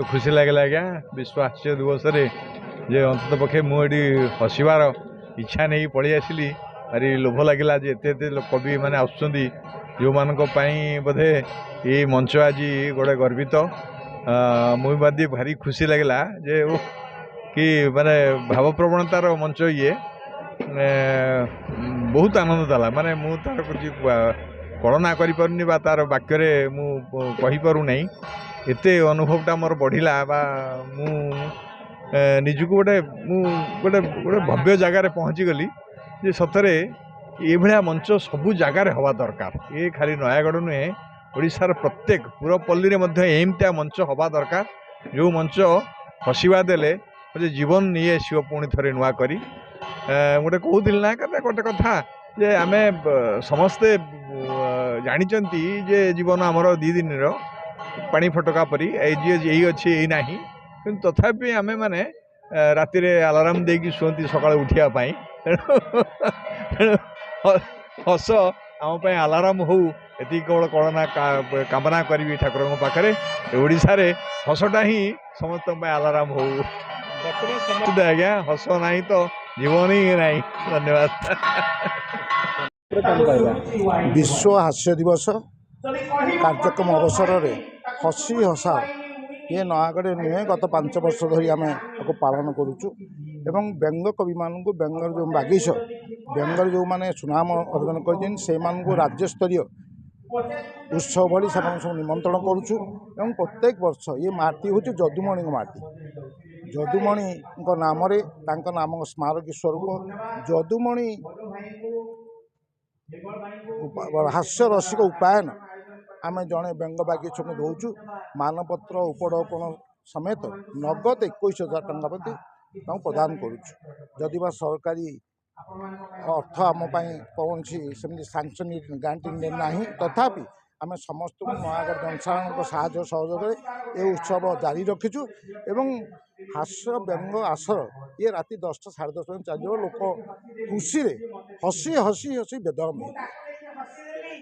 खुशी लगे आज्ञा विश्व हास्य दिवस जे अंत पक्षे मुझे हसबार इच्छा नहीं पलि आसली भारी लोभ लगे एत कवि मैंने आसुँच जो मान बोधे ये मंच आज गोटे गर्वित मुझे भारी खुशी लगला जे कि माने भाव प्रवणतार मंच ये बहुत आनंद देला माने मु तार कुछ कल्पना करें तार वाक्य मुझीपरू नहीं एते अनुभवटा मोर बढ़िला बा मु निजको गोटे गोटे गोटे भव्य जगार पहुँची गली जे सतरे ये भाया मंच सबू जगार हवा दरकार ये खाली नयागढ़ नुहे ओडिशार प्रत्येक पुरपल्ली में एमतिया मंच हवा दरकार जो मंच हसवा देले जीवन नहीं आसो पुणी थे नुआ करी गोटे कहूल ना गोटे कथा जे आम समस्ते जानी जे जीवन आमर 2 दिन पानी फटका परी यही अच्छी यही ना कि तथापि आमे माने राति अलार्म देकी शुंती सका उठापी हस आम अलार्म हो ये केवल कलना कामना करी ठाकुर पाखे ओडिशा रे हसटा ही समस्त अलार्म हो आज्ञा हस ना तो जीवन ही ना। धन्यवाद। विश्व हास्य दिवस कार्यक्रम अवसर में हसी हसा ये नयागढ़ नुहे गत 5 वर्ष धरी आम पालन करुचु एवं व्यंग कवि मान व्यंगर जो बागीश व्यंगर जो मैंने सुनाम अर्जन कर राज्यस्तरीय उत्सव भली से सब निमंत्रण करुचु एवं प्रत्येक वर्ष ये माटी हूँ जदुमणि माटी जदुमणि नाम नाम स्मारकी स्वरूप जदुमणि हास्य रसिक उपायन आम जड़े व्यंग बागीश को दौचु मानपत्र उपढौकन समेत नगद 21,000 टंका प्रति प्रदान करुचु जदि सरकारी अर्थ आम कौन सेमती सांक्शन गारंटी ना तथापि आम समस्त नयागढ़ जनसाधारण साहाय्य सहयोग ये उत्सव जारी रखीचु एवं हास्य व्यंग आसर ये राति 10टा 10:30 चलो लोक खुशी हसी हसी हसी बेदम।